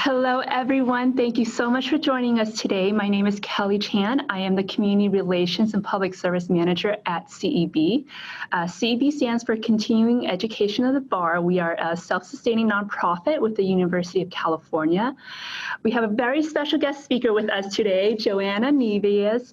Hello, everyone. Thank you so much for joining us today. My name is Kelly Chan. I am the Community Relations and Public Service Manager at CEB. CEB stands for Continuing Education of the Bar. We are a self-sustaining nonprofit with the University of California. We have a very special guest speaker with us today, Joanna Nevius.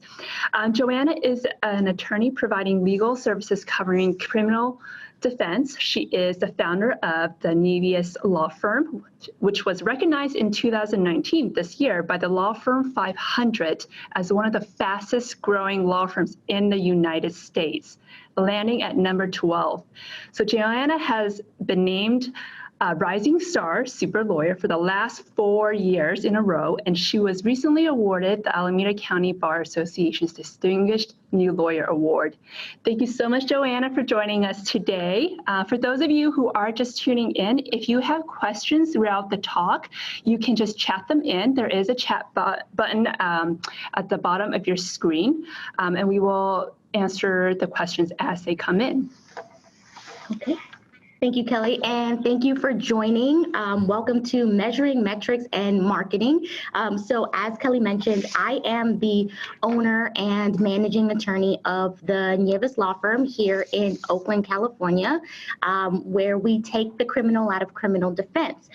Joanna is an attorney providing legal services covering criminal defense. She is the founder of the Nevius Law Firm, which was recognized in 2019, this year, by the Law Firm 500 as one of the fastest growing law firms in the United States, landing at number 12. So Joanna has been named Rising Star Super Lawyer for the last 4 years in a row, and she was recently awarded the Alameda County Bar Association's Distinguished New Lawyer Award. Thank you so much, Joanna, for joining us today. For those of you who are just tuning in, if you have questions throughout the talk, you can just chat them in. There is a chat button at the bottom of your screen, and we will answer the questions as they come in. Okay. Thank you, Kelly, and thank you for joining. Welcome to Measuring Metrics and Marketing. So as Kelly mentioned, I am the owner and managing attorney of the Nevius Law Firm here in Oakland, California, where we take the criminal out of criminal defense.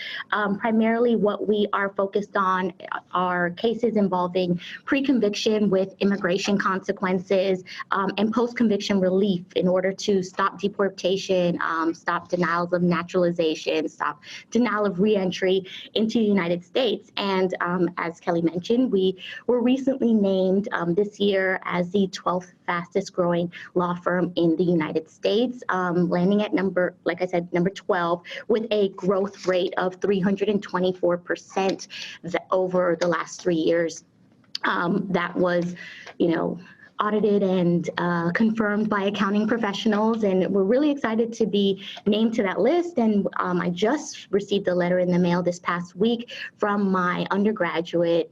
Primarily what we are focused on are cases involving pre-conviction with immigration consequences and post-conviction relief in order to stop deportation, stop denials of naturalization, stop denial of reentry into the United States. And as Kelly mentioned, we were recently named this year as the 12th fastest growing law firm in the United States, landing at number 12, with a growth rate of 324% over the last 3 years. That was, audited and confirmed by accounting professionals, and we're really excited to be named to that list. And I just received a letter in the mail this past week from my undergraduate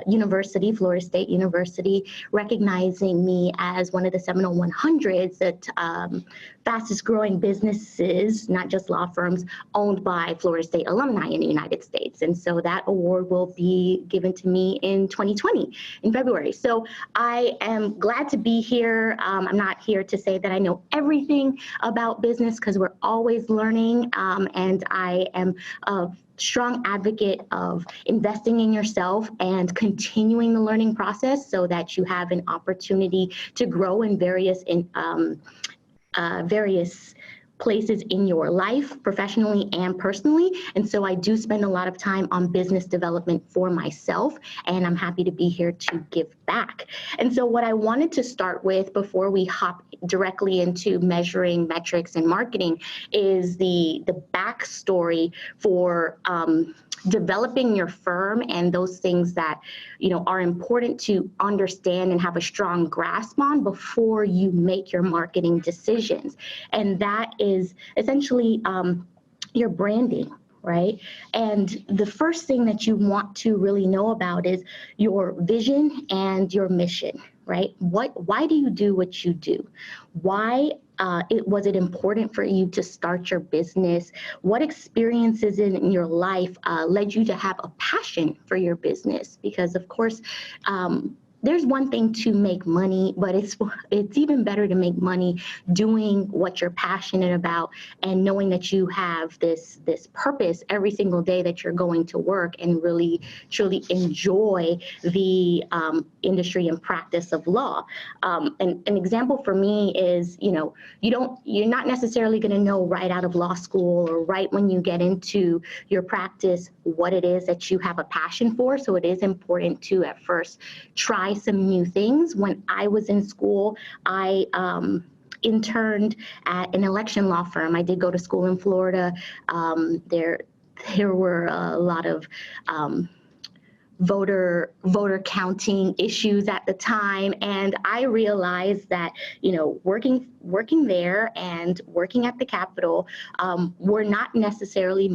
university, Florida State University, recognizing me as one of the Seminole 100s that fastest growing businesses, not just law firms, owned by Florida State alumni in the United States. And so that award will be given to me in 2020, in February. So I am glad to be here. I'm not here to say that I know everything about business, because we're always learning, and I am a strong advocate of investing in yourself and continuing the learning process so that you have an opportunity to grow in various places in your life, professionally and personally. And so I do spend a lot of time on business development for myself, and I'm happy to be here to give back. And so what I wanted to start with before we hop directly into measuring metrics and marketing is the backstory for developing your firm and those things that are important to understand and have a strong grasp on before you make your marketing decisions. And that is essentially your branding, right? And the first thing that you want to really know about is your vision and your mission, right? Why do you do what you do? Why was it important for you to start your business? What experiences in your life led you to have a passion for your business? Because of course, there's one thing to make money, but it's even better to make money doing what you're passionate about and knowing that you have this purpose every single day that you're going to work and really truly enjoy the industry and practice of law. And an example for me is, you're not necessarily going to know right out of law school or right when you get into your practice what it is that you have a passion for. So it is important to at first try some new things. When I was in school, I interned at an election law firm. I did go to school in Florida. There were a lot of voter counting issues at the time, and I realized that working there and working at the Capitol were not necessarily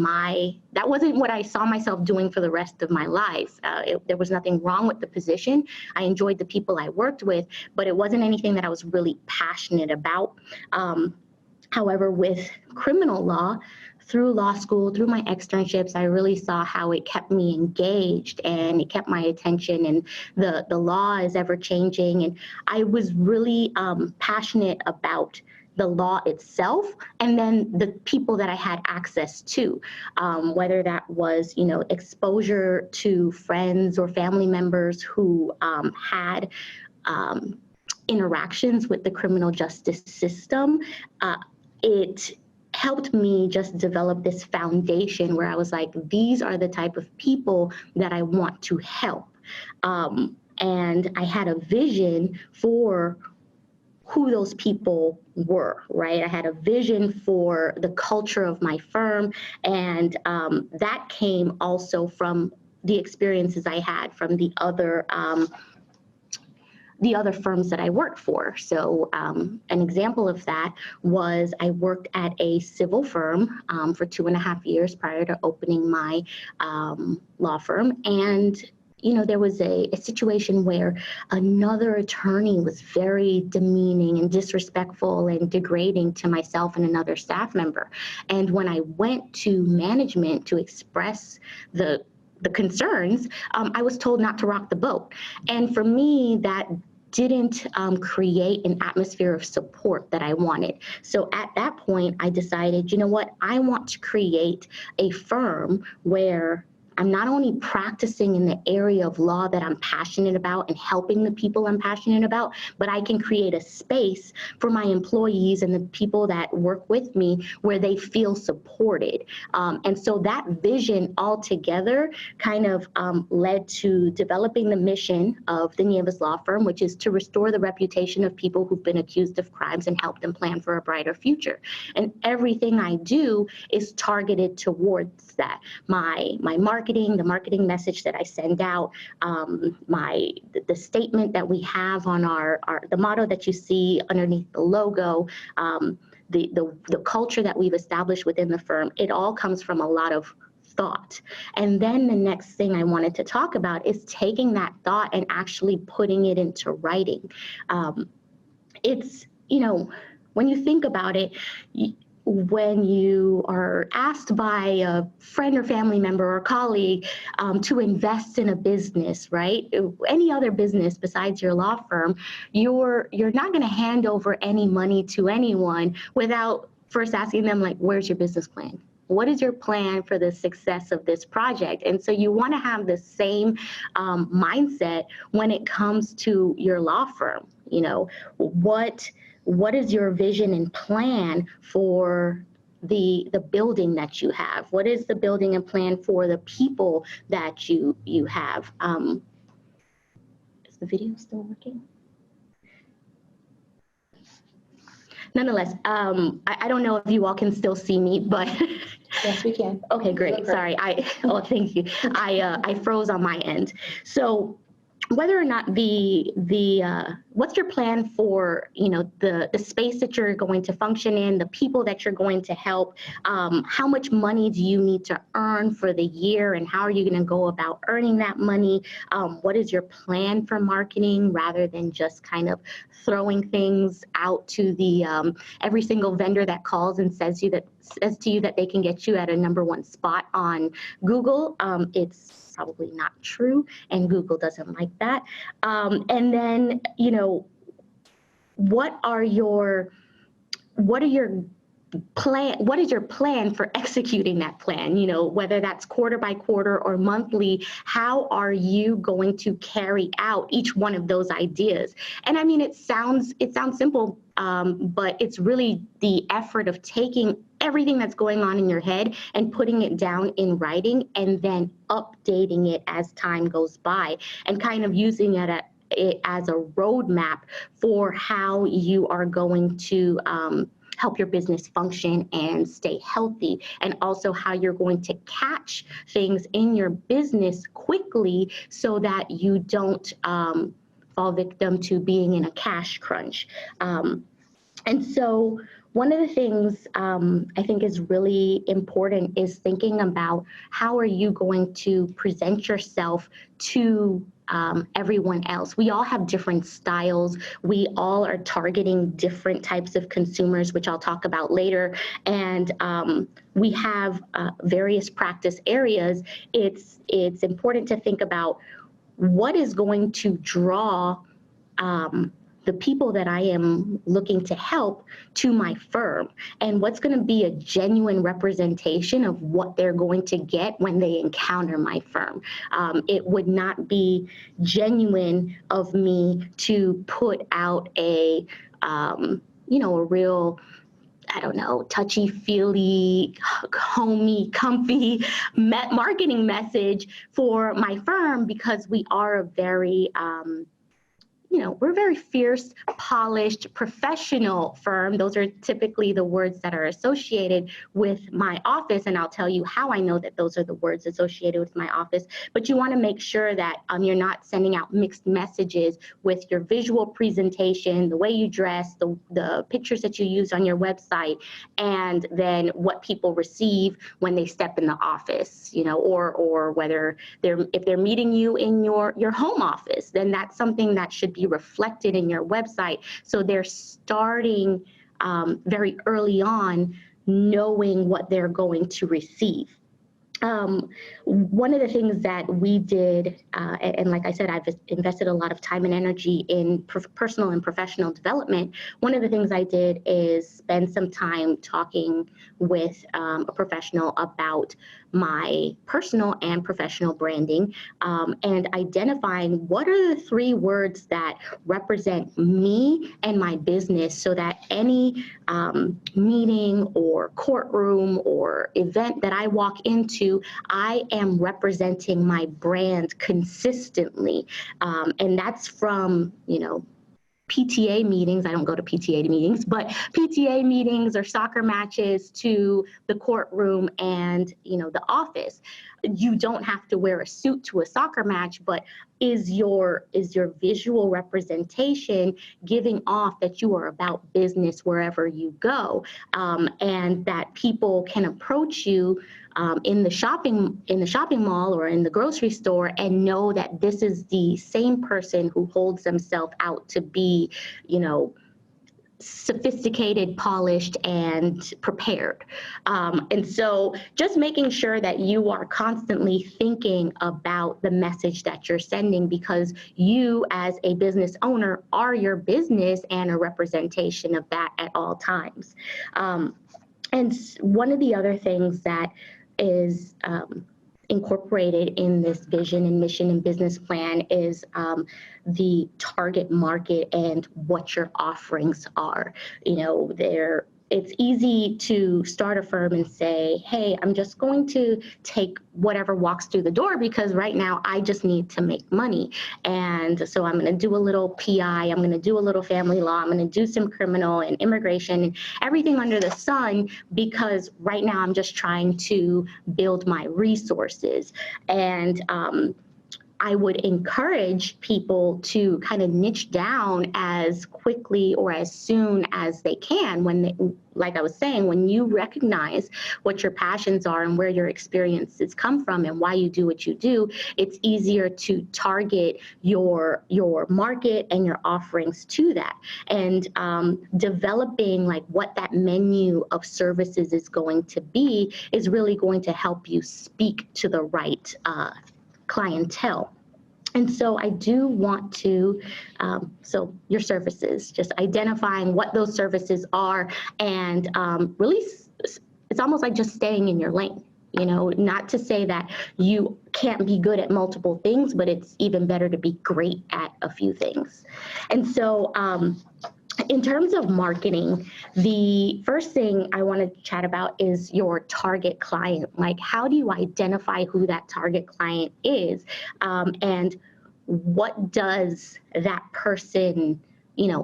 that wasn't what I saw myself doing for the rest of my life. There was nothing wrong with the position. I enjoyed the people I worked with, but it wasn't anything that I was really passionate about. However, with criminal law, through law school, through my externships, I really saw how it kept me engaged and it kept my attention, and the law is ever changing. And I was really passionate about the law itself, and then the people that I had access to, whether that was, exposure to friends or family members who had interactions with the criminal justice system. It helped me just develop this foundation where I was like, these are the type of people that I want to help. And I had a vision for who those people were, right? I had a vision for the culture of my firm, and that came also from the experiences I had from the other firms that I worked for. So an example of that was I worked at a civil firm for 2.5 years prior to opening my law firm. And there was a situation where another attorney was very demeaning and disrespectful and degrading to myself and another staff member. And when I went to management to express the concerns, I was told not to rock the boat. And for me, that didn't create an atmosphere of support that I wanted. So at that point, I decided, you know what, I want to create a firm where I'm not only practicing in the area of law that I'm passionate about and helping the people I'm passionate about, but I can create a space for my employees and the people that work with me where they feel supported. And so that vision altogether kind of led to developing the mission of the Nieves Law Firm, which is to restore the reputation of people who've been accused of crimes and help them plan for a brighter future. And everything I do is targeted towards that. My marketing, the marketing message that I send out, the statement that we have on the motto that you see underneath the logo, the culture that we've established within the firm, it all comes from a lot of thought. And then the next thing I wanted to talk about is taking that thought and actually putting it into writing. It's, when you think about it, when you are asked by a friend or family member or colleague to invest in a business, right? Any other business besides your law firm, you're not going to hand over any money to anyone without first asking them, like, where's your business plan? What is your plan for the success of this project? And so you want to have the same mindset when it comes to your law firm. What is your vision and plan for the building that you have? What is the building and plan for the people that you have? Is the video still working? Nonetheless, I don't know if you all can still see me, but Yes, we can. Okay, great. Sorry, thank you. I froze on my end. So whether or not what's your plan for, the space that you're going to function in, the people that you're going to help, how much money do you need to earn for the year, and how are you going to go about earning that money? What is your plan for marketing, rather than just kind of throwing things out to the every single vendor that calls and says to you that they can get you at a #1 spot on Google? It's probably not true, and Google doesn't like that. And then, what is your plan for executing that plan? Whether that's quarter by quarter or monthly, how are you going to carry out each one of those ideas? And I mean, it sounds simple, but it's really the effort of taking everything that's going on in your head and putting it down in writing, and then updating it as time goes by, and kind of using it as a roadmap for how you are going to help your business function and stay healthy, and also how you're going to catch things in your business quickly so that you don't fall victim to being in a cash crunch. And so one of the things I think is really important is thinking about how are you going to present yourself to everyone else. We all have different styles. We all are targeting different types of consumers, which I'll talk about later. And we have various practice areas. It's important to think about what is going to draw the people that I am looking to help to my firm, and what's going to be a genuine representation of what they're going to get when they encounter my firm. It would not be genuine of me to put out a real, I don't know, touchy-feely, homey, comfy marketing message for my firm, because we are a very we're a very fierce, polished, professional firm. Those are typically the words that are associated with my office, and I'll tell you how I know that those are the words associated with my office. But you want to make sure that you're not sending out mixed messages with your visual presentation, the way you dress, the pictures that you use on your website, and then what people receive when they step in the office, or whether if they're meeting you in your home office, then that's something that should be reflected in your website. So they're starting very early on knowing what they're going to receive. One of the things that we did, and like I said, I've invested a lot of time and energy in personal and professional development. One of the things I did is spend some time talking with a professional about my personal and professional branding, and identifying what are the 3 words that represent me and my business, so that any meeting or courtroom or event that I walk into, I am representing my brand consistently. And that's from, PTA meetings. I don't go to PTA meetings, but PTA meetings or soccer matches to the courtroom and, the office. You don't have to wear a suit to a soccer match, but is your visual representation giving off that you are about business wherever you go, and that people can approach you in the shopping mall or in the grocery store and know that this is the same person who holds themselves out to be, sophisticated, polished, and prepared. And so just making sure that you are constantly thinking about the message that you're sending, because you as a business owner are your business and a representation of that at all times. And one of the other things that is incorporated in this vision and mission and business plan is the target market and what your offerings are. It's easy to start a firm and say, hey, I'm just going to take whatever walks through the door because right now I just need to make money. And so I'm going to do a little PI, I'm going to do a little family law, I'm going to do some criminal and immigration and everything under the sun, because right now I'm just trying to build my resources. And I would encourage people to kind of niche down as quickly or as soon as they can like I was saying, when you recognize what your passions are and where your experiences come from and why you do what you do, it's easier to target your market and your offerings to that. And developing like what that menu of services is going to be is really going to help you speak to the right clientele. And so I do want to, so your services, just identifying what those services are, and really, it's almost like just staying in your lane. Not to say that you can't be good at multiple things, but it's even better to be great at a few things. And so in terms of marketing, the first thing I want to chat about is your target client. Like, how do you identify who that target client is? And what does that person,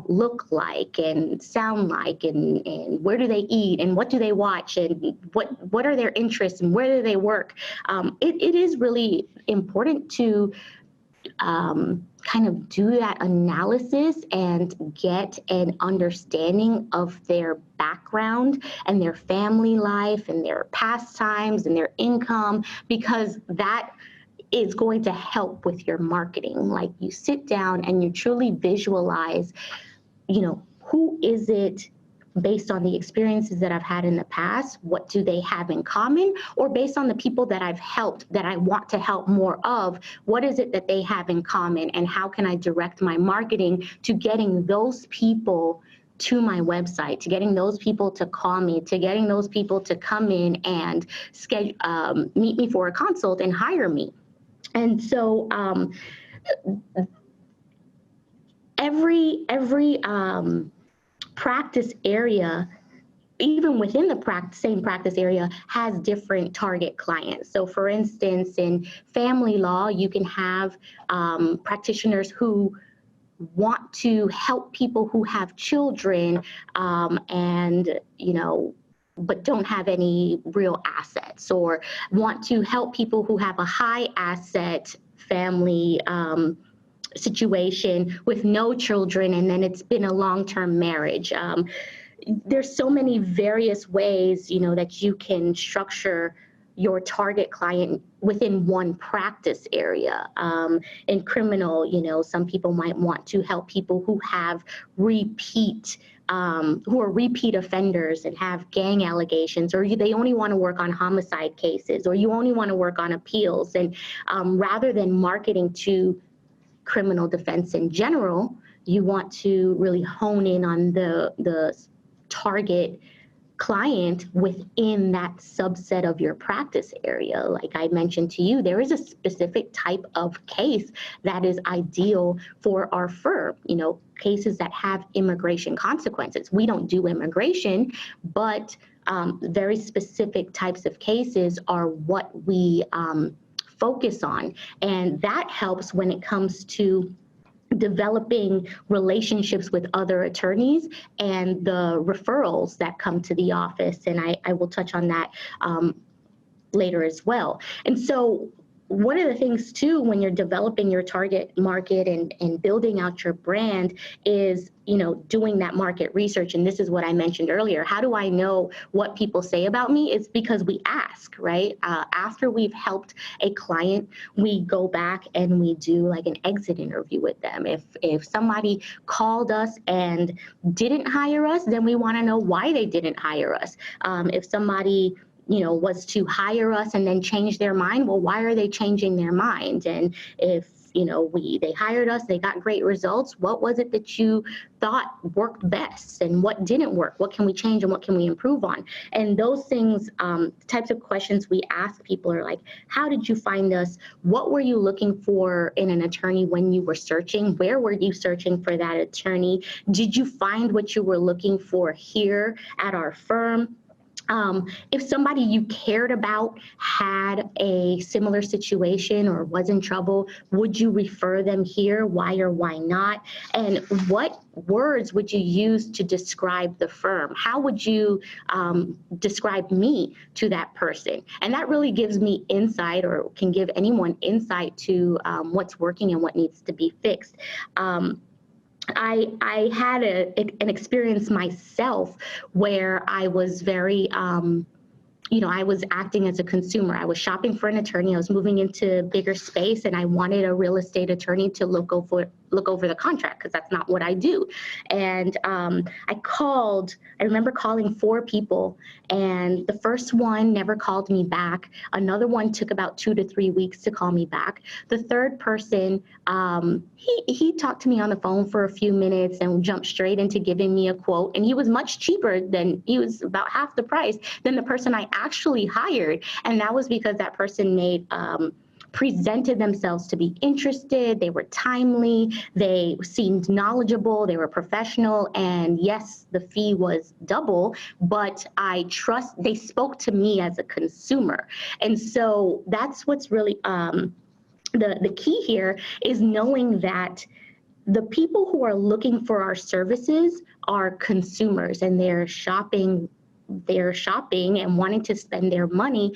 look like and sound like, and where do they eat and what do they watch and what are their interests and where do they work? It is really important to kind of do that analysis and get an understanding of their background and their family life and their pastimes and their income, because that is going to help with your marketing. Like, you sit down and you truly visualize, who is it based on the experiences that I've had in the past? What do they have in common? Or based on the people that I've helped that I want to help more of, what is it that they have in common? And how can I direct my marketing to getting those people to my website, to getting those people to call me, to getting those people to come in and meet me for a consult and hire me? And so every practice area, even within the same practice area, has different target clients. So for instance, in family law, you can have practitioners who want to help people who have children and, but don't have any real assets, or want to help people who have a high asset family situation with no children, and then it's been a long-term marriage. There's so many various ways, that you can structure your target client within one practice area. In criminal, some people might want to help people who have who are repeat offenders and have gang allegations, or they only want to work on homicide cases, or you only want to work on appeals. And rather than marketing to criminal defense in general, you want to really hone in on the target client within that subset of your practice area. Like I mentioned to you, there is a specific type of case that is ideal for our firm, cases that have immigration consequences. We don't do immigration, but very specific types of cases are what we focus on. And that helps when it comes to developing relationships with other attorneys and the referrals that come to the office. And I will touch on that later as well. And so one of the things too, when you're developing your target market and building out your brand, is, doing that market research. And this is what I mentioned earlier. How do I know what people say about me? It's because we ask, right? After we've helped a client, we go back and we do like an exit interview with them. If somebody called us and didn't hire us, then we want to know why they didn't hire us. If somebody was to hire us and then change their mind, well, why are they changing their mind? And if, they hired us, they got great results, what was it that you thought worked best and what didn't work? What can we change and what can we improve on? And those things, types of questions we ask people are like, how did you find us? What were you looking for in an attorney when you were searching? Where were you searching for that attorney? Did you find what you were looking for here at our firm? If somebody you cared about had a similar situation or was in trouble, would you refer them here? Why or why not? And what words would you use to describe the firm? How would you describe me to that person? And that really gives me insight, or can give anyone insight to what's working and what needs to be fixed. I had an experience myself where I was very, I was acting as a consumer. I was shopping for an attorney. I was moving into bigger space, and I wanted a real estate attorney to look over the contract, because that's not what I do. And I remember calling 4 people, and the first one never called me back. Another one took about 2 to 3 weeks to call me back. The third person, he talked to me on the phone for a few minutes and jumped straight into giving me a quote. And he was much cheaper he was about half the price than the person I actually hired. And that was because that person presented themselves to be interested, they were timely, they seemed knowledgeable, they were professional, and yes, the fee was double, but they spoke to me as a consumer. And so that's what's really the key here, is knowing that the people who are looking for our services are consumers, and they're shopping and wanting to spend their money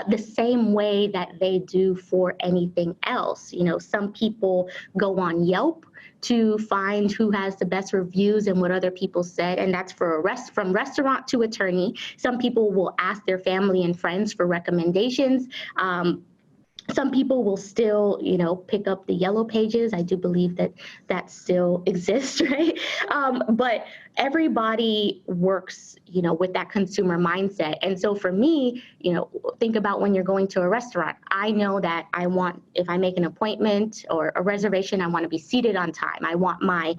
the same way that they do for anything else. Some people go on Yelp to find who has the best reviews and what other people said, and that's from restaurant to attorney. Some people will ask their family and friends for recommendations. Some people will still, pick up the yellow pages. I do believe that that still exists, right? But everybody works, with that consumer mindset. And so for me, think about when you're going to a restaurant. I know that if I make an appointment or a reservation, I want to be seated on time. I want my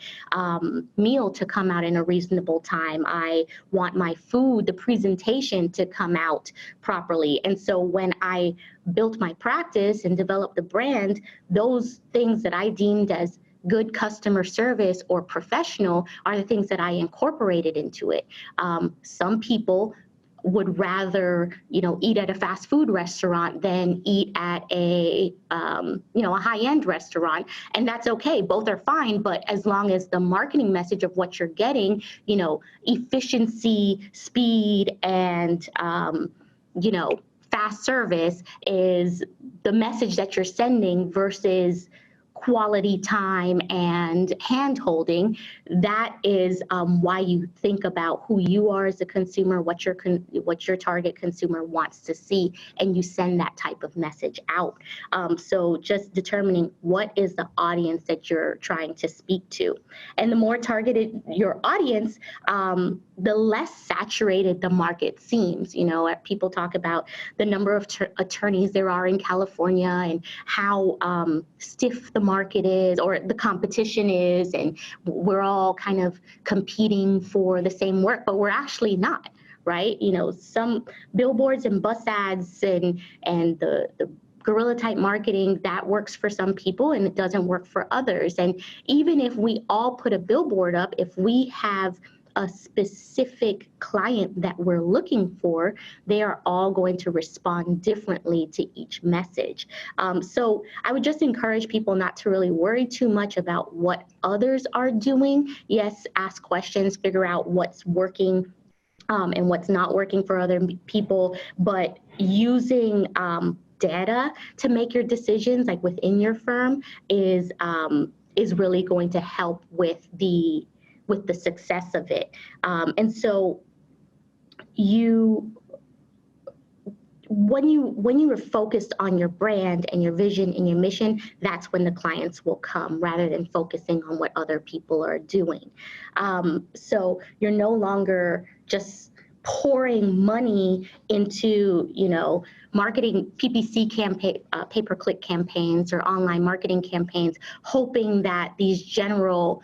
meal to come out in a reasonable time. I want my food, the presentation to come out properly. And so when I built my practice and developed the brand, those things that I deemed as good customer service or professional are the things that I incorporated into it. Some people would rather, eat at a fast food restaurant than eat at a high-end restaurant, and that's okay. Both are fine, but as long as the marketing message of what you're getting, efficiency, speed, and fast service is the message that you're sending versus quality time and hand holding, that is why you think about who you are as a consumer, what your target consumer wants to see, and you send that type of message out. So just determining what is the audience that you're trying to speak to. And the more targeted your audience, the less saturated the market seems. People talk about the number of attorneys there are in California and how stiff the market is or the competition is, and we're all kind of competing for the same work, but we're actually not, right? Some billboards and bus ads and the guerrilla type marketing, that works for some people and it doesn't work for others. And even if we all put a billboard up, if we have a specific client that we're looking for, they are all going to respond differently to each message. So I would just encourage people not to really worry too much about what others are doing. Yes, ask questions, figure out what's working and what's not working for other people, but using data to make your decisions, like within your firm, is really going to help with the success of it. And so when you are focused on your brand and your vision and your mission, that's when the clients will come rather than focusing on what other people are doing. So you're no longer just pouring money into, marketing PPC campaign, pay-per-click campaigns or online marketing campaigns, hoping that these general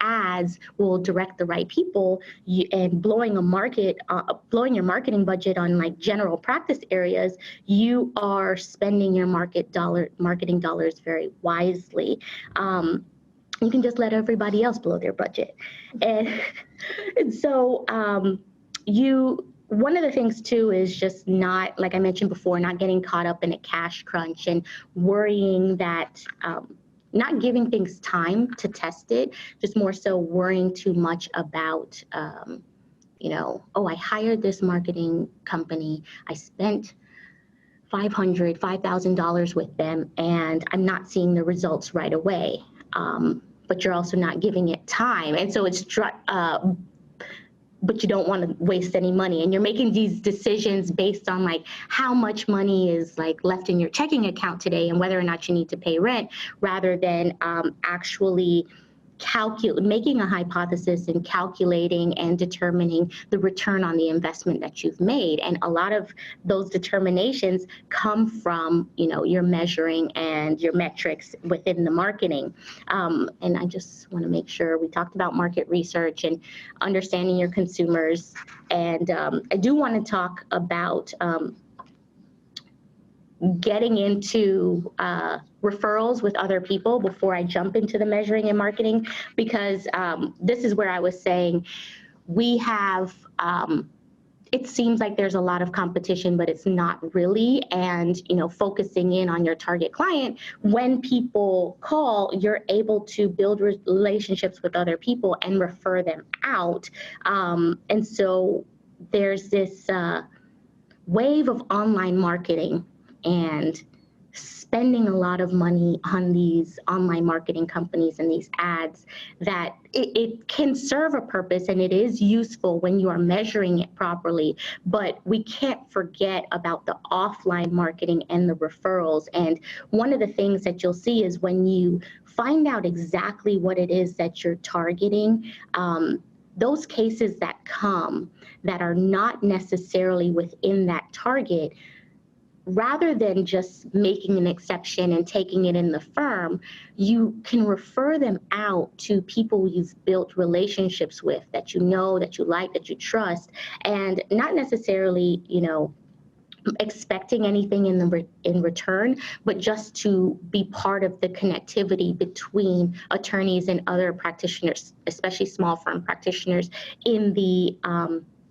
ads will direct the right people, and blowing your marketing budget on like general practice areas. You are spending your marketing dollars very wisely. You can just let everybody else blow their budget, and so one of the things too is just not, like I mentioned before, not getting caught up in a cash crunch and worrying that, not giving things time to test it, just more so worrying too much about, I hired this marketing company, I spent $5,000 with them, and I'm not seeing the results right away. But you're also not giving it time. And so it's but you don't want to waste any money, and you're making these decisions based on like how much money is like left in your checking account today and whether or not you need to pay rent, rather than actually making a hypothesis and calculating and determining the return on the investment that you've made. And a lot of those determinations come from, your measuring and your metrics within the marketing. And I just want to make sure we talked about market research and understanding your consumers. And I do want to talk about getting into referrals with other people before I jump into the measuring and marketing, because this is where I was saying we have, it seems like there's a lot of competition, but it's not really. And, focusing in on your target client, when people call, you're able to build relationships with other people and refer them out. And so there's this wave of online marketing, and spending a lot of money on these online marketing companies and these ads, that it can serve a purpose and it is useful when you are measuring it properly, but we can't forget about the offline marketing and the referrals. And one of the things that you'll see is when you find out exactly what it is that you're targeting, those cases that come that are not necessarily within that target, rather than just making an exception and taking it in the firm, you can refer them out to people you've built relationships with, that you know, that you like, that you trust, and not necessarily, expecting anything in return, but just to be part of the connectivity between attorneys and other practitioners, especially small firm practitioners in the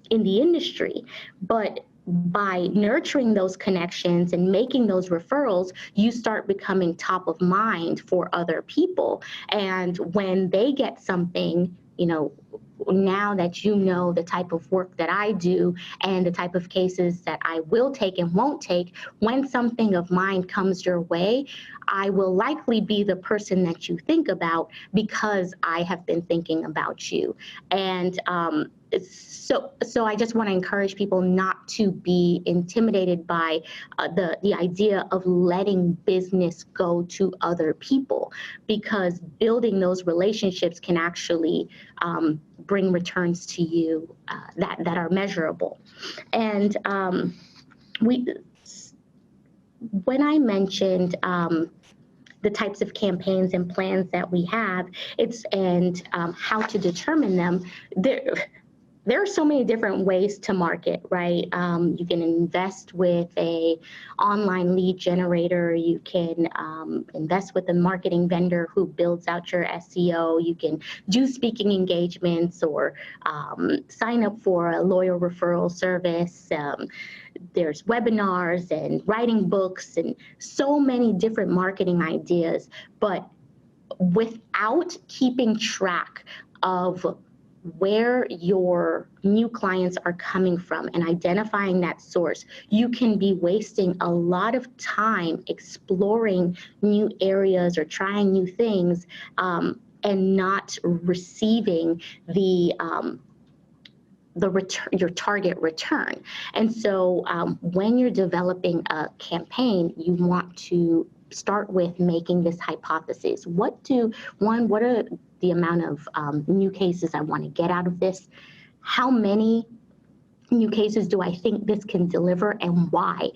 industry. But by nurturing those connections and making those referrals, you start becoming top of mind for other people. And when they get something, now that you know the type of work that I do and the type of cases that I will take and won't take, when something of mine comes your way, I will likely be the person that you think about because I have been thinking about you. And so I just want to encourage people not to be intimidated by the idea of letting business go to other people, because building those relationships can actually bring returns to you that are measurable. And when I mentioned the types of campaigns and plans that we have, and how to determine them, there are so many different ways to market, right? You can invest with a online lead generator. You can invest with a marketing vendor who builds out your SEO. You can do speaking engagements or sign up for a loyal referral service. There's webinars and writing books and so many different marketing ideas. But without keeping track of where your new clients are coming from and identifying that source, you can be wasting a lot of time exploring new areas or trying new things and not receiving your target return. And so when you're developing a campaign, you want to start with making this hypothesis. What are the amount of new cases I want to get out of this? How many new cases do I think this can deliver, and why?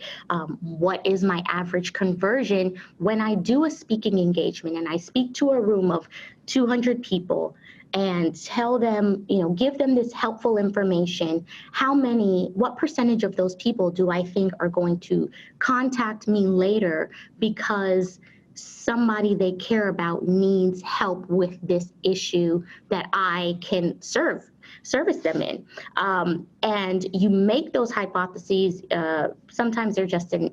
What is my average conversion when I do a speaking engagement and I speak to a room of 200 people and tell them, give them this helpful information? What percentage of those people do I think are going to contact me later because somebody they care about needs help with this issue that I can service them in? And you make those hypotheses. Sometimes they're just a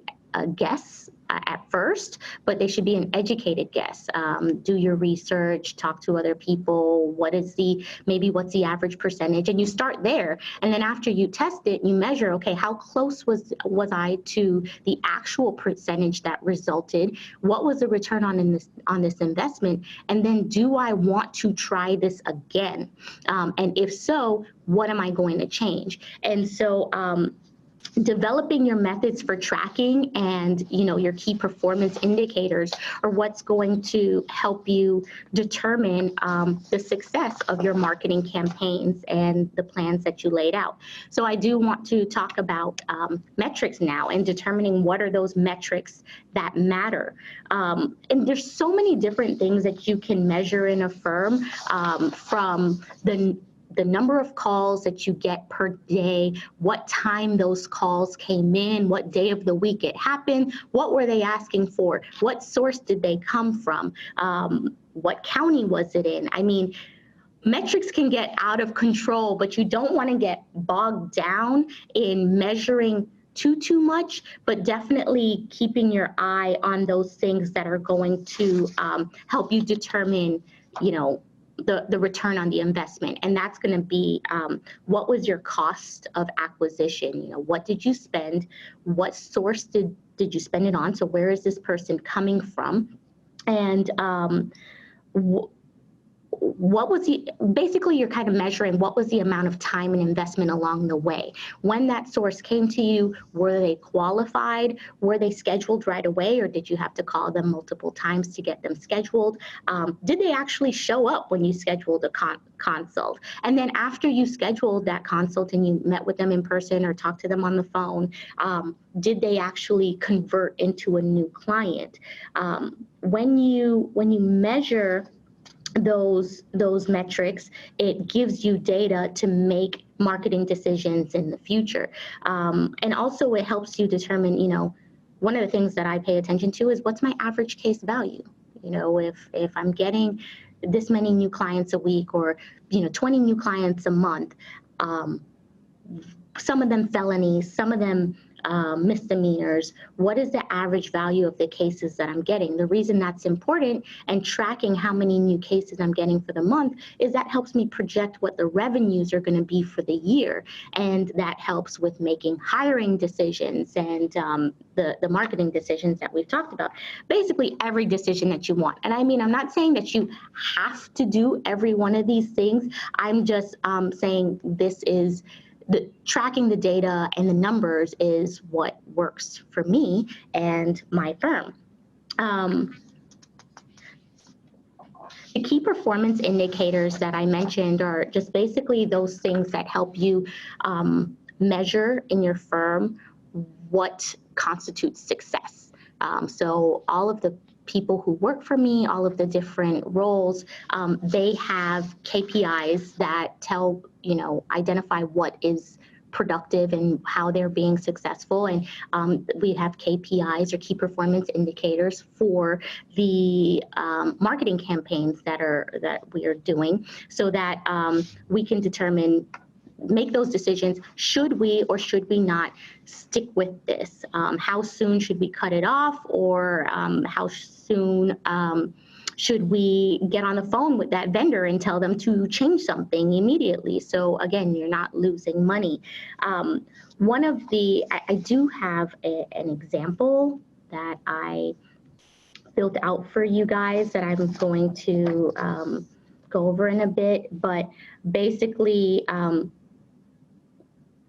guess at first, but they should be an educated guess. Do your research, talk to other people. What's the average percentage? And you start there. And then after you test it, you measure, okay, how close was I to the actual percentage that resulted? What was the return on this investment? And then, do I want to try this again? And if so, what am I going to change? And so developing your methods for tracking and your key performance indicators are what's going to help you determine the success of your marketing campaigns and the plans that you laid out. So I do want to talk about metrics now and determining what are those metrics that matter. And there's so many different things that you can measure in a firm, from the number of calls that you get per day, what time those calls came in, what day of the week it happened, what were they asking for, what source did they come from, what county was it in? I mean, metrics can get out of control, but you don't want to get bogged down in measuring too much, but definitely keeping your eye on those things that are going to help you determine, the return on the investment. And that's going to be what was your cost of acquisition? What did you spend? What source did did you spend it on? So where is this person coming from? And what was basically you're kind of measuring what was the amount of time and investment along the way. When that source came to you, were they qualified? Were they scheduled right away, or did you have to call them multiple times to get them scheduled? Did they actually show up when you scheduled a consult? And then after you scheduled that consult and you met with them in person or talked to them on the phone, did they actually convert into a new client? When you measure those metrics, it gives you data to make marketing decisions in the future. And also it helps you determine, one of the things that I pay attention to is what's my average case value? If I'm getting this many new clients a week or, 20 new clients a month, some of them felonies, some of them misdemeanors, what is the average value of the cases that I'm getting? The reason that's important, and tracking how many new cases I'm getting for the month, is that helps me project what the revenues are going to be for the year. And that helps with making hiring decisions and the marketing decisions that we've talked about. Basically every decision that you want. And I mean, I'm not saying that you have to do every one of these things. I'm just saying this is tracking the data and the numbers is what works for me and my firm. The key performance indicators that I mentioned are just basically those things that help you measure in your firm what constitutes success. So all of the people who work for me, all of the different roles, they have KPIs that tell, identify what is productive and how they're being successful. And we have KPIs or key performance indicators for the marketing campaigns that we are doing, so that we can make those decisions. Should we or should we not stick with this? How soon should we cut it off, or how soon should we get on the phone with that vendor and tell them to change something immediately? So again, you're not losing money. I do have an example that I built out for you guys that I'm going to go over in a bit, but basically,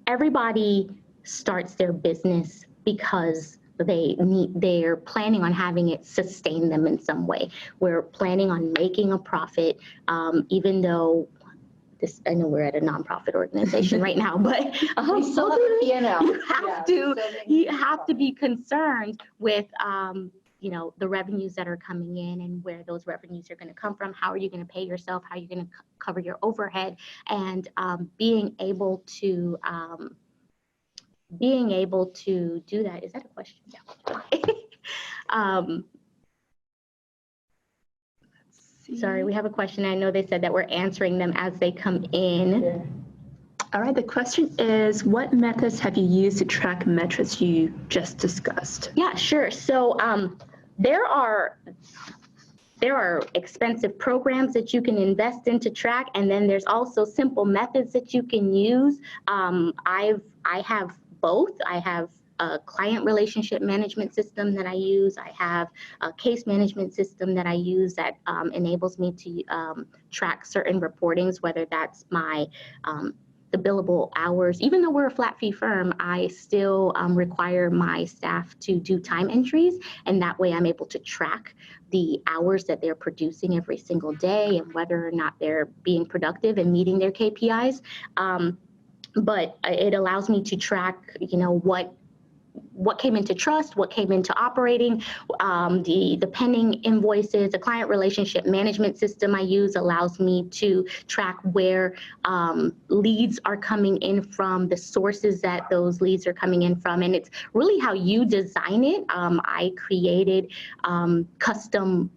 everybody starts their business because they're planning on having it sustain them in some way. We're planning on making a profit, even though I know we're at a nonprofit organization right now, but we still have a P&L. You have to be concerned with the revenues that are coming in and where those revenues are going to come from. How are you going to pay yourself? How are you going to cover your overhead? And being able to do that. Is that a question? Yeah. Sorry, we have a question. I know they said that we're answering them as they come in. Yeah. All right, the question is, what methods have you used to track metrics you just discussed? Yeah, sure. So there are expensive programs that you can invest in to track, and then there's also simple methods that you can use. I have both. I have a client relationship management system that I use. I have a case management system that I use that enables me to track certain reportings, whether that's my the billable hours. Even though we're a flat fee firm, I still require my staff to do time entries, and that way I'm able to track the hours that they're producing every single day and whether or not they're being productive and meeting their KPIs. But it allows me to track, what came into trust, what came into operating, the pending invoices. The client relationship management system I use allows me to track where leads are coming in from, the sources that those leads are coming in from, and it's really how you design it. I created custom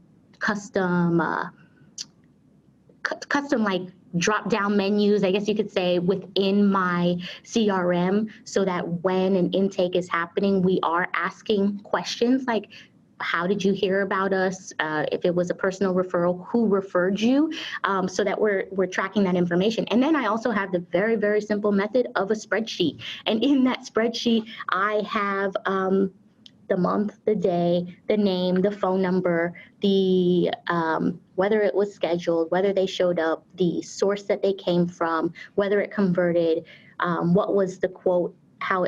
like drop-down menus, I guess you could say, within my CRM, so that when an intake is happening, we are asking questions like, how did you hear about us? If it was a personal referral, who referred you? So that we're tracking that information. And then I also have the very, very simple method of a spreadsheet. And in that spreadsheet, I have the month, the day, the name, the phone number, the whether it was scheduled, whether they showed up, the source that they came from, whether it converted, what was the quote, how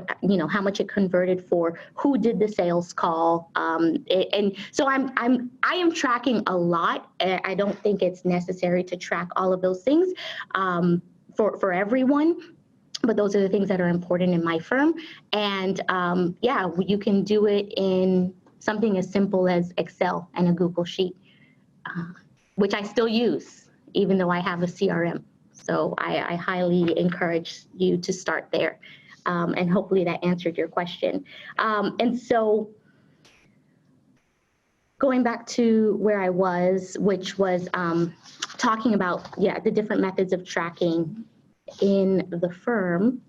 much it converted for, who did the sales call, and so I am tracking a lot. I don't think it's necessary to track all of those things for everyone. But those are the things that are important in my firm. And yeah, you can do it in something as simple as Excel and a Google Sheet, which I still use, even though I have a CRM. So I highly encourage you to start there. And hopefully that answered your question. And so going back to where I was, which was talking about, the different methods of tracking in the firm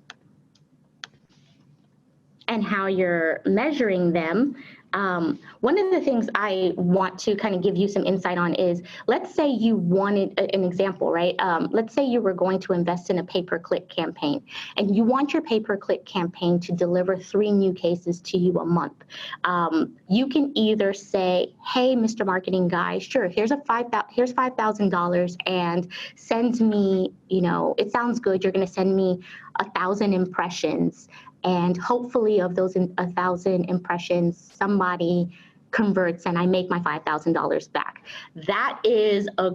and how you're measuring them. One of the things I want to kind of give you some insight on is, let's say you wanted an example, right? Let's say you were going to invest in a pay-per-click campaign, and you want your pay-per-click campaign to deliver 3 new cases to you a month. You can either say, hey, Mr. Marketing Guy, sure, here's $5,000 and send me, it sounds good, you're gonna send me 1,000 impressions. And hopefully of those 1,000 impressions, somebody converts and I make my $5,000 back. That is a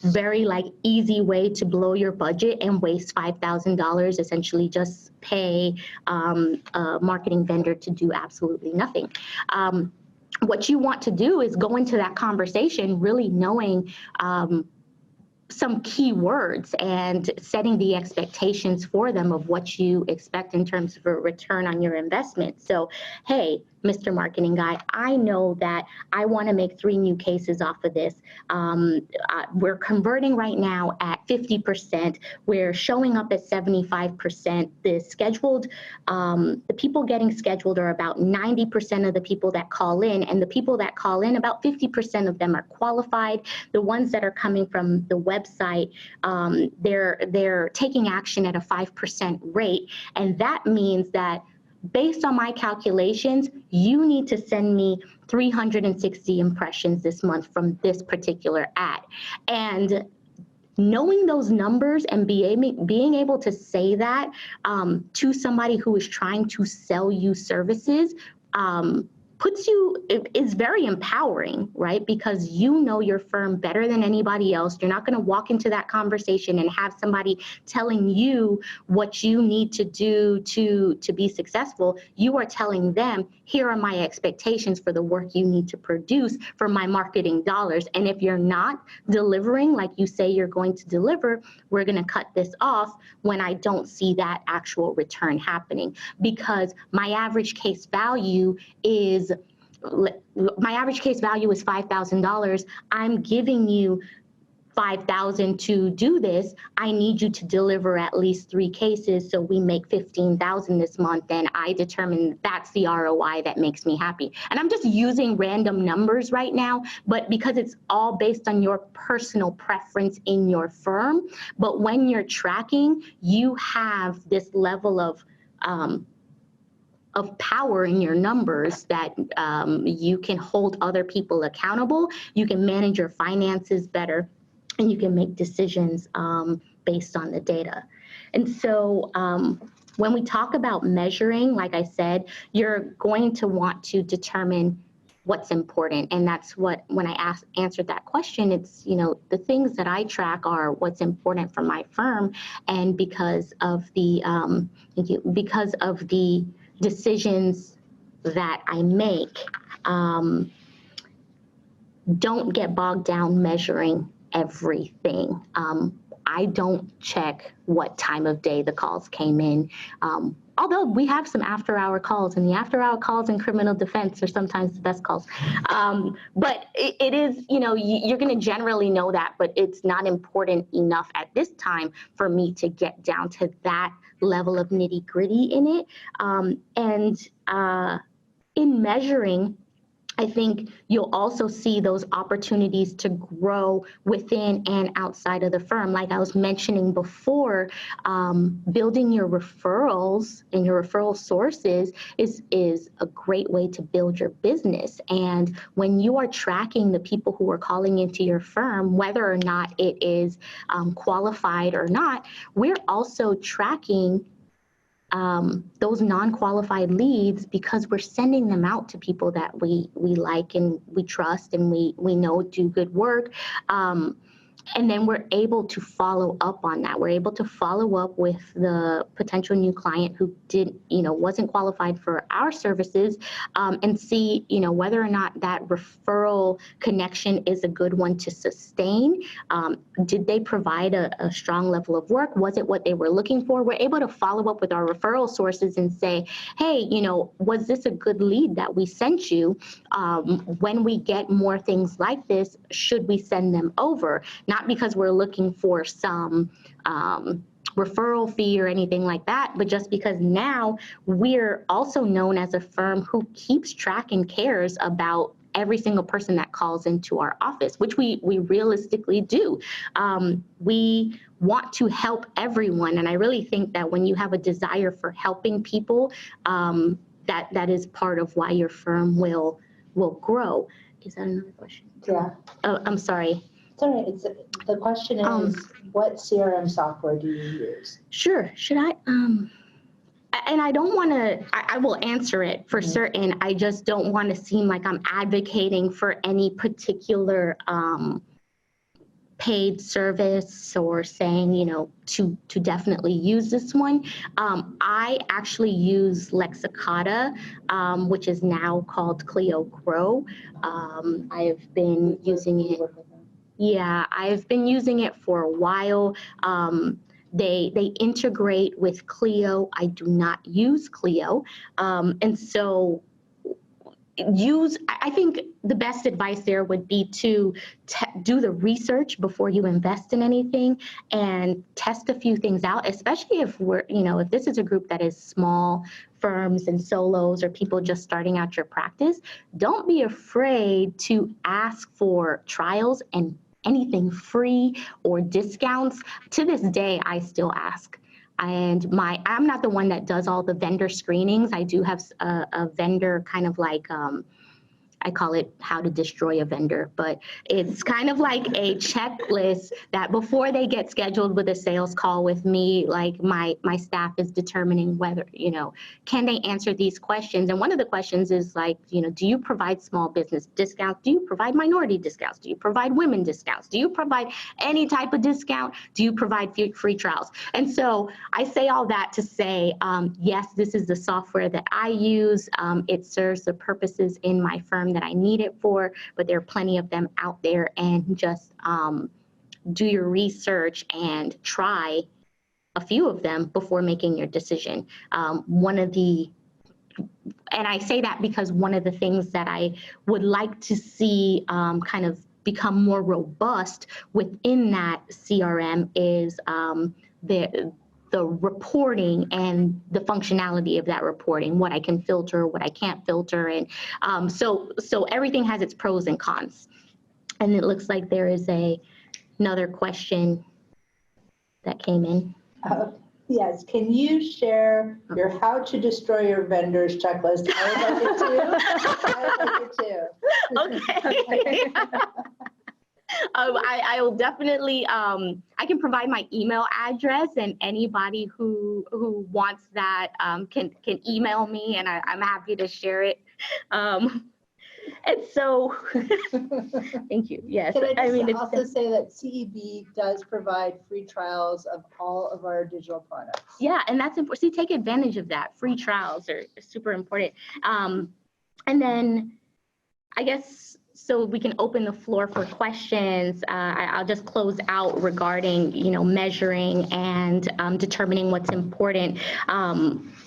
very easy way to blow your budget and waste $5,000, essentially just pay a marketing vendor to do absolutely nothing. What you want to do is go into that conversation really knowing some key words and setting the expectations for them of what you expect in terms of a return on your investment. So, hey, Mr. Marketing Guy, I know that I want to make 3 new cases off of this. We're converting right now at 50%. We're showing up at 75%. The people getting scheduled are about 90% of the people that call in, and the people that call in, about 50% of them are qualified. The ones that are coming from the website, they're taking action at a 5% rate, and that means that based on my calculations, you need to send me 360 impressions this month from this particular ad. And knowing those numbers and being able to say that to somebody who is trying to sell you services is very empowering, right? Because you know your firm better than anybody else. You're not going to walk into that conversation and have somebody telling you what you need to do to be successful. You are telling them, here are my expectations for the work you need to produce for my marketing dollars. And if you're not delivering like you say you're going to deliver, we're going to cut this off when I don't see that actual return happening. Because my average case value is $5,000. I'm giving you $5,000 to do this. I need you to deliver at least 3 cases so we make $15,000 this month, and I determine that's the ROI that makes me happy. And I'm just using random numbers right now, but because it's all based on your personal preference in your firm. But when you're tracking, you have this level of power in your numbers that you can hold other people accountable, you can manage your finances better, and you can make decisions based on the data. And so when we talk about measuring, like I said, you're going to want to determine what's important. And that's what, when I answered that question, it's, the things that I track are what's important for my firm. And because of the decisions that I make, don't get bogged down measuring everything. I don't check what time of day the calls came in. Although we have some after-hour calls, and the after-hour calls in criminal defense are sometimes the best calls. But it is, you're going to generally know that, but it's not important enough at this time for me to get down to that level of nitty-gritty in it. And in measuring, I think you'll also see those opportunities to grow within and outside of the firm. Like I was mentioning before, building your referrals and your referral sources is a great way to build your business. And when you are tracking the people who are calling into your firm, whether or not it is qualified or not, we're also tracking those non-qualified leads because we're sending them out to people that we like and we trust and we know do good work. And then we're able to follow up on that. We're able to follow up with the potential new client who wasn't qualified for our services, and see, whether or not that referral connection is a good one to sustain. Did they provide a strong level of work? Was it what they were looking for? We're able to follow up with our referral sources and say, hey, was this a good lead that we sent you? When we get more things like this, should we send them over? Not because we're looking for some referral fee or anything like that, but just because now we're also known as a firm who keeps track and cares about every single person that calls into our office, which we realistically do. We want to help everyone, and I really think that when you have a desire for helping people, that is part of why your firm will grow. Is that another question? Yeah. Oh, I'm sorry. It's all right. The question is, what CRM software do you use? Sure. Should I? And I don't want to, I will answer it for certain. I just don't want to seem like I'm advocating for any particular paid service or saying, to definitely use this one. I actually use Lexicata, which is now called Clio Grow. I've been using it. Yeah, I've been using it for a while. They integrate with Clio. I do not use Clio. And so I think the best advice there would be to do the research before you invest in anything and test a few things out, especially if if this is a group that is small firms and solos or people just starting out your practice. Don't be afraid to ask for trials and anything free or discounts. To this day, I still ask. And I'm not the one that does all the vendor screenings. I do have a vendor kind of like, I call it how to destroy a vendor, but it's kind of like a checklist that before they get scheduled with a sales call with me, like my staff is determining whether, can they answer these questions? And one of the questions is like, do you provide small business discounts? Do you provide minority discounts? Do you provide women discounts? Do you provide any type of discount? Do you provide free trials? And so I say all that to say, yes, this is the software that I use. It serves the purposes in my firm that I need it for, but there are plenty of them out there, and just do your research and try a few of them before making your decision. And I say that because one of the things that I would like to see kind of become more robust within that CRM is the reporting and the functionality of that reporting, what I can filter, what I can't filter. And so everything has its pros and cons. And it looks like there is another question that came in. Yes, can you share your how to destroy your vendors checklist? I would like it too. Okay. I will definitely, I can provide my email address, and anybody who wants that can email me, and I'm happy to share it. And so, thank you. Yes, Can I just also say that CEB does provide free trials of all of our digital products. Yeah, and that's important. See, take advantage of that. Free trials are super important. And then, I guess, so we can open the floor for questions. I'll just close out regarding, measuring and determining what's important.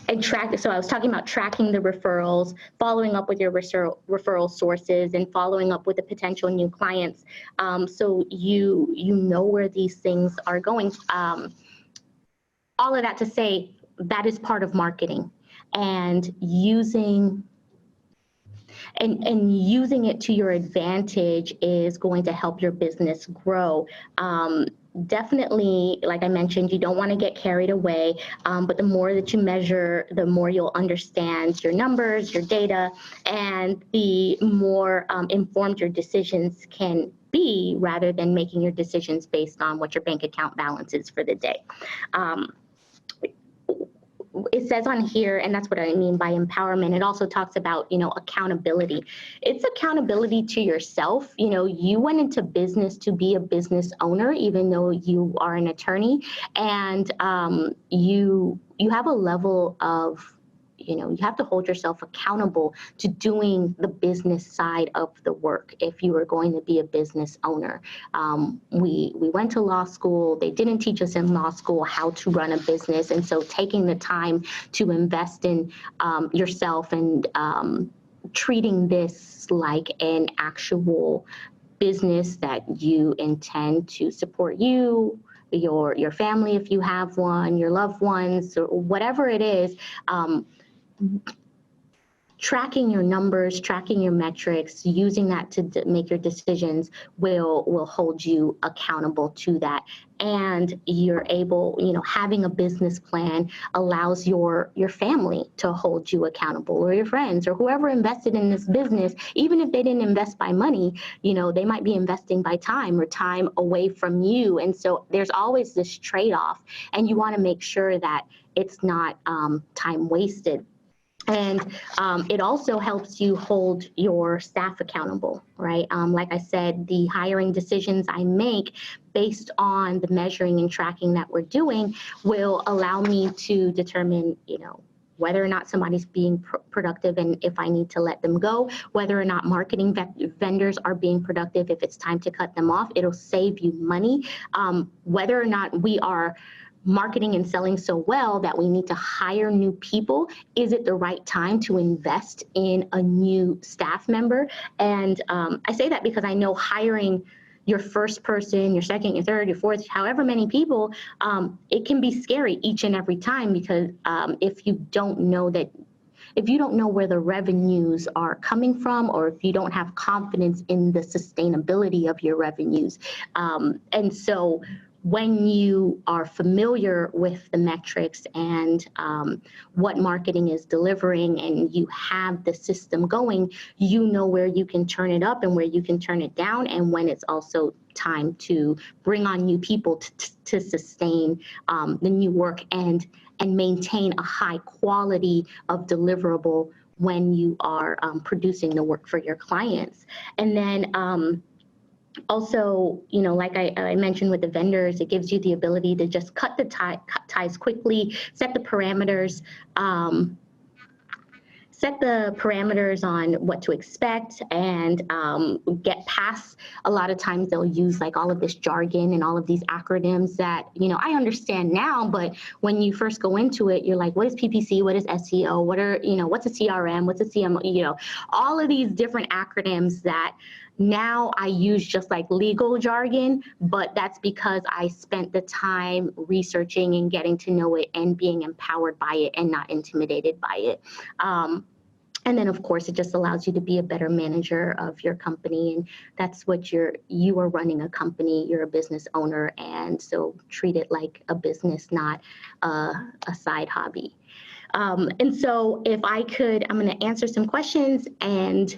And track. So I was talking about tracking the referrals, following up with your referral sources, and following up with the potential new clients. So you know where these things are going. All of that to say that is part of marketing, and using and using it to your advantage is going to help your business grow. Definitely, like I mentioned, you don't want to get carried away, but the more that you measure, the more you'll understand your numbers, your data, and the more informed your decisions can be, rather than making your decisions based on what your bank account balance is for the day. It says on here, and that's what I mean by empowerment, it also talks about, accountability. It's accountability to yourself. You went into business to be a business owner, even though you are an attorney, and you have a level of, you have to hold yourself accountable to doing the business side of the work if you are going to be a business owner. We went to law school. They didn't teach us in law school how to run a business. And so taking the time to invest in yourself and treating this like an actual business that you intend to support you, your family if you have one, your loved ones, or whatever it is, tracking your numbers, tracking your metrics, using that to make your decisions will hold you accountable to that. And you're able, having a business plan allows your family to hold you accountable, or your friends, or whoever invested in this business. Even if they didn't invest by money, they might be investing by time, or time away from you. And so there's always this trade-off, and you want to make sure that it's not time wasted. And it also helps you hold your staff accountable, right? Like I said, the hiring decisions I make based on the measuring and tracking that we're doing will allow me to determine, whether or not somebody's being productive and if I need to let them go, whether or not marketing vendors are being productive, if it's time to cut them off. It'll save you money. Whether or not we are marketing and selling so well that we need to hire new people, is it the right time to invest in a new staff member? And I say that because I know hiring your first person, your second, your third, your fourth, however many people, it can be scary each and every time, because if you don't know where the revenues are coming from, or if you don't have confidence in the sustainability of your revenues. And so when you are familiar with the metrics and what marketing is delivering, and you have the system going, you know where you can turn it up and where you can turn it down, and when it's also time to bring on new people to sustain the new work and maintain a high quality of deliverable when you are producing the work for your clients. And then also, like I mentioned with the vendors, it gives you the ability to just cut ties quickly, set the parameters on what to expect, and get past. A lot of times they'll use like all of this jargon and all of these acronyms that, I understand now, but when you first go into it, you're like, what is PPC? What is SEO? What's a CRM? What's a CMO? All of these different acronyms that now I use just like legal jargon, but that's because I spent the time researching and getting to know it and being empowered by it and not intimidated by it. And then, of course, it just allows you to be a better manager of your company. And that's what you are running a company, you're a business owner. And so treat it like a business, not a side hobby. And so if I could, I'm going to answer some questions. And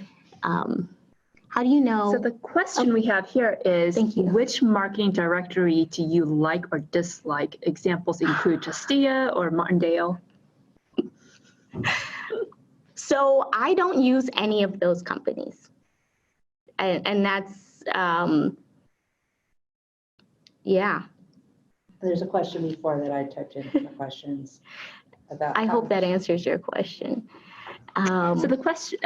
how do you know? So the question we have here is, which marketing directory do you like or dislike? Examples include Justia or Martindale. So I don't use any of those companies. And that's, yeah. There's a question before that I typed in the questions about. I hope that answers your question. So the question,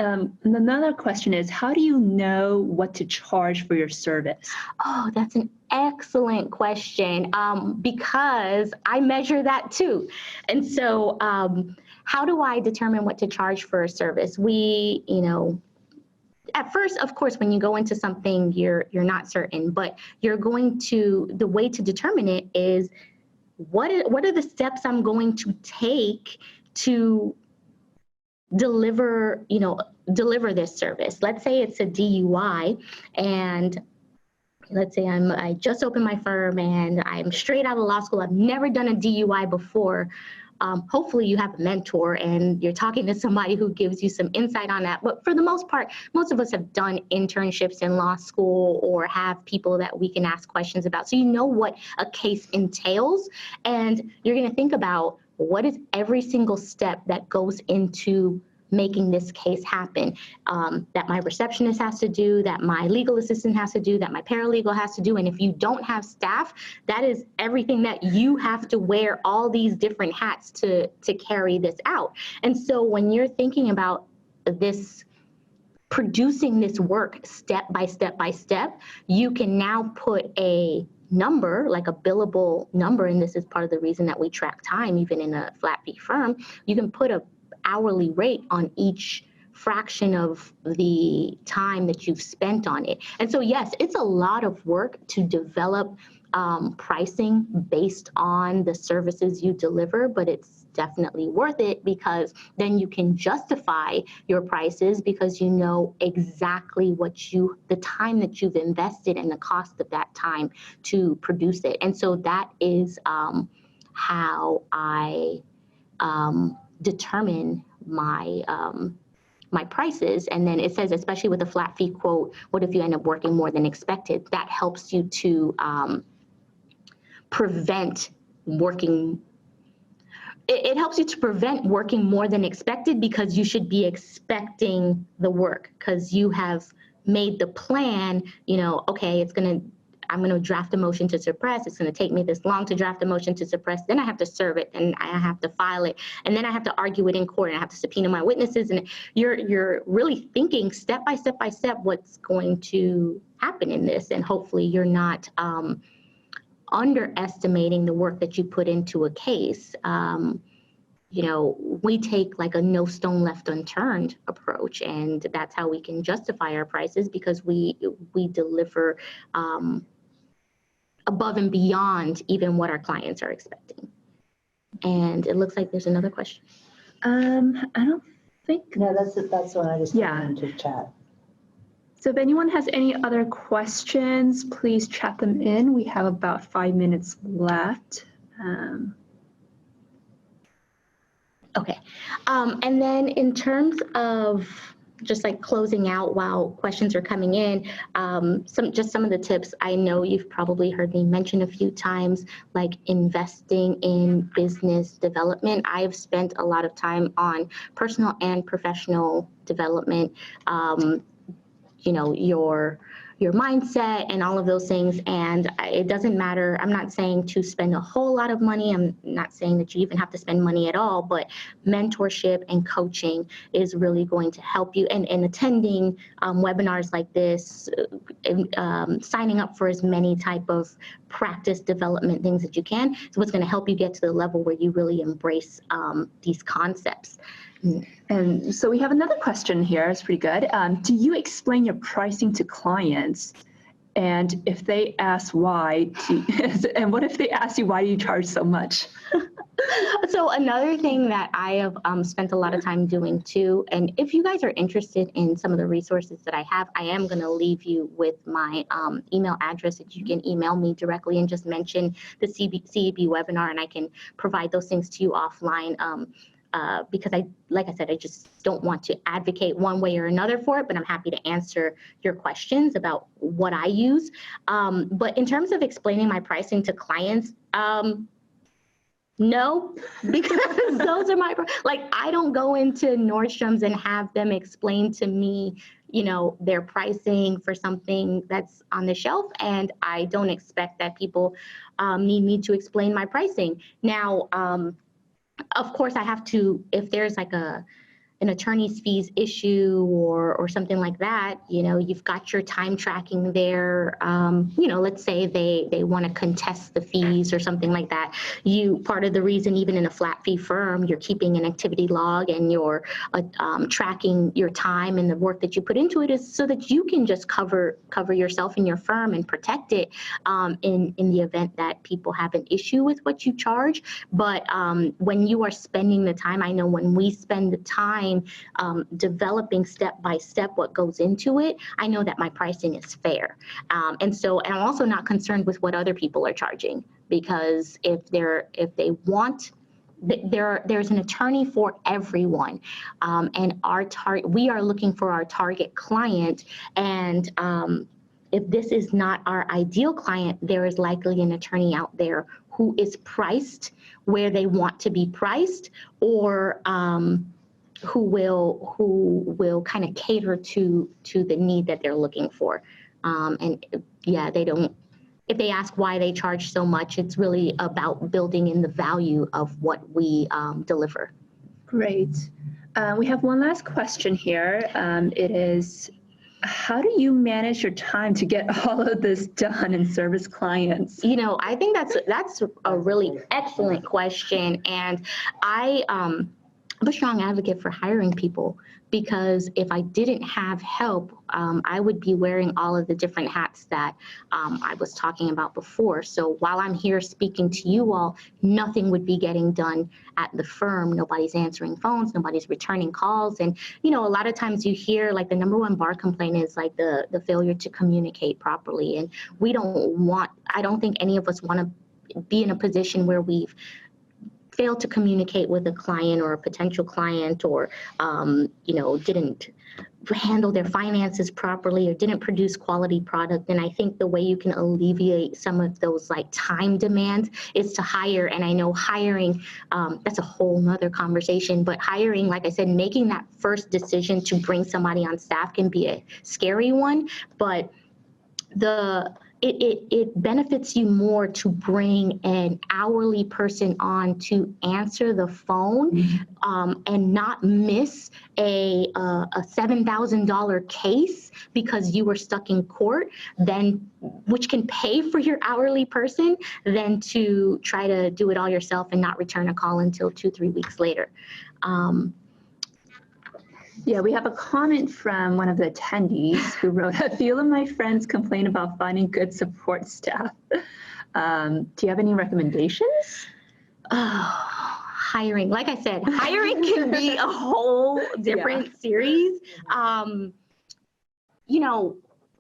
another question is, how do you know what to charge for your service? Oh, that's an excellent question, because I measure that too. And so how do I determine what to charge for a service? At first, of course, when you go into something, you're not certain, but the way to determine it is what are the steps I'm going to take to deliver this service. Let's say it's a DUI, and let's say I just opened my firm and I'm straight out of law school. I've never done a DUI before. Hopefully you have a mentor and you're talking to somebody who gives you some insight on that. But for the most part, most of us have done internships in law school or have people that we can ask questions about. So you know what a case entails, and you're going to think about what is every single step that goes into making this case happen, that my receptionist has to do, that my legal assistant has to do, that my paralegal has to do. And if you don't have staff, that is everything that you have to wear all these different hats to carry this out. And so when you're thinking about this, producing this work step by step by step, you can now put a number, like a billable number, and this is part of the reason that we track time, even in a flat fee firm. You can put a hourly rate on each fraction of the time that you've spent on it. And so, yes, it's a lot of work to develop pricing based on the services you deliver, but it's definitely worth it, because then you can justify your prices because you know exactly the time that you've invested and the cost of that time to produce it. And so that is how I determine my my prices. And then it says, especially with a flat fee quote, what if you end up working more than expected? That helps you to prevent working. It helps you to prevent working more than expected, because you should be expecting the work, because you have made the plan, okay, I'm going to draft a motion to suppress. It's going to take me this long to draft a motion to suppress. Then I have to serve it, and I have to file it, and then I have to argue it in court, and I have to subpoena my witnesses. And you're really thinking step by step by step what's going to happen in this, and hopefully you're not underestimating the work that you put into a case. We take like a no stone left unturned approach, and that's how we can justify our prices, because we deliver above and beyond even what our clients are expecting. And it looks like there's another question. I don't think. No, that's one I just put into chat. So if anyone has any other questions, please chat them in. We have about 5 minutes left. Okay. And then in terms of just like closing out while questions are coming in, some of the tips I know you've probably heard me mention a few times, like investing in business development. I've spent a lot of time on personal and professional development, your mindset and all of those things. And it doesn't matter. I'm not saying to spend a whole lot of money. I'm not saying that you even have to spend money at all, but mentorship and coaching is really going to help you. And attending webinars like this, signing up for as many type of practice development things that you can, is what's going to help you get to the level where you really embrace these concepts. And so we have another question here. It's pretty good. Do you explain your pricing to clients? And if they ask why, and what if they ask you, why do you charge so much? So another thing that I have spent a lot of time doing too, and if you guys are interested in some of the resources that I have, I am going to leave you with my email address that you can email me directly and just mention the CEB webinar, and I can provide those things to you offline. Because like I said, I just don't want to advocate one way or another for it, but I'm happy to answer your questions about what I use. But in terms of explaining my pricing to clients, no, because those are I don't go into Nordstrom's and have them explain to me, their pricing for something that's on the shelf. And I don't expect that people need me to explain my pricing. Now, of course, I have to, if there's like an attorney's fees issue or something like that, you've got your time tracking there. Let's say they want to contest the fees or something like that. Part of the reason, even in a flat fee firm, you're keeping an activity log and you're tracking your time and the work that you put into it, is so that you can just cover yourself and your firm and protect it in the event that people have an issue with what you charge. But when you are spending the time, I know when we spend the time time developing step by step what goes into it, I know that my pricing is fair. And I'm also not concerned with what other people are charging, because if they want, there's an attorney for everyone, and we are looking for our target client, and if this is not our ideal client, there is likely an attorney out there who is priced where they want to be priced, or who will kind of cater to the need that they're looking for. And yeah, if they ask why they charge so much, it's really about building in the value of what we deliver. Great. We have one last question here. It is, how do you manage your time to get all of this done and service clients? I think that's a really excellent question. And I'm a strong advocate for hiring people, because if I didn't have help, I would be wearing all of the different hats that I was talking about before. So while I'm here speaking to you all, nothing would be getting done at the firm. Nobody's answering phones, nobody's returning calls. And, a lot of times you hear like the number one bar complaint is like the failure to communicate properly. And I don't think any of us want to be in a position where we've failed to communicate with a client or a potential client, or didn't handle their finances properly, or didn't produce quality product. And I think the way you can alleviate some of those like time demands is to hire. And I know hiring, that's a whole nother conversation, but hiring, like I said, making that first decision to bring somebody on staff can be a scary one, but it benefits you more to bring an hourly person on to answer the phone, and not miss a $7,000 case because you were stuck in court, which can pay for your hourly person, than to try to do it all yourself and not return a call until 2-3 weeks later. Yeah, we have a comment from one of the attendees who wrote, "A few of my friends complain about finding good support staff." Do you have any recommendations? Hiring, like I said, hiring can be a whole different series.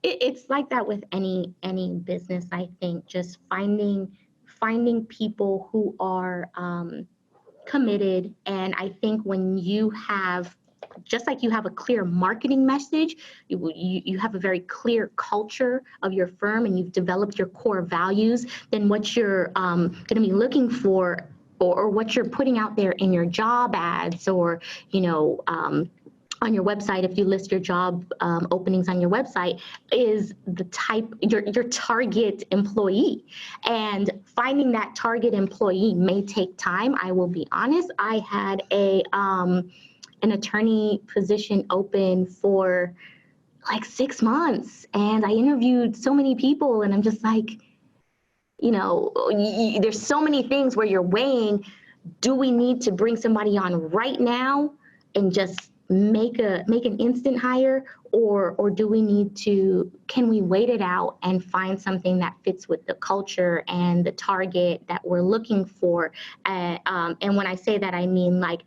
It's like that with any business. I think just finding people who are committed. And I think when you have, just like you have a clear marketing message, you have a very clear culture of your firm, and you've developed your core values, then what you're going to be looking for, or what you're putting out there in your job ads, or on your website, if you list your job openings on your website, is the type, your target employee. And finding that target employee may take time. I will be honest, I had an attorney position open for like 6 months, and I interviewed so many people, and I'm just like, there's so many things where you're weighing, do we need to bring somebody on right now and just make an instant hire, or do we need to, can we wait it out and find something that fits with the culture and the target that we're looking for? And when I say that, I mean like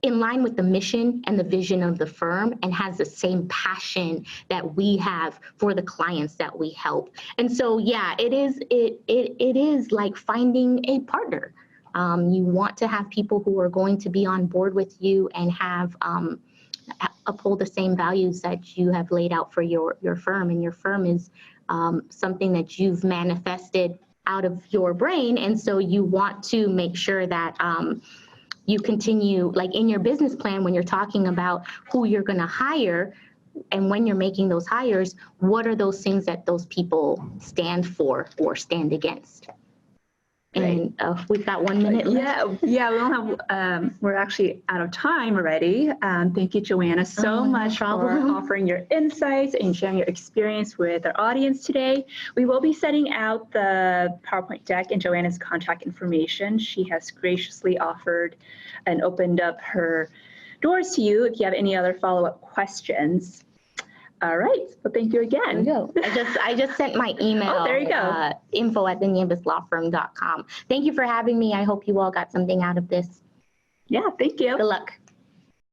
in line with the mission and the vision of the firm, and has the same passion that we have for the clients that we help. And so, yeah, it is like finding a partner. You want to have people who are going to be on board with you and have uphold the same values that you have laid out for your firm. And your firm is something that you've manifested out of your brain. And so you want to make sure that you continue, like in your business plan, when you're talking about who you're going to hire, and when you're making those hires, what are those things that those people stand for or stand against? And we've got 1 minute left. Yeah, we don't have, we're actually out of time already. Thank you, Joanna, so much for offering your insights and sharing your experience with our audience today. We will be sending out the PowerPoint deck and Joanna's contact information. She has graciously offered and opened up her doors to you if you have any other follow-up questions. All right. Well, thank you again. There you go. I just sent my email. Oh, there you go. info@theniambuslawfirm.com. Thank you for having me. I hope you all got something out of this. Yeah, thank you. Good luck.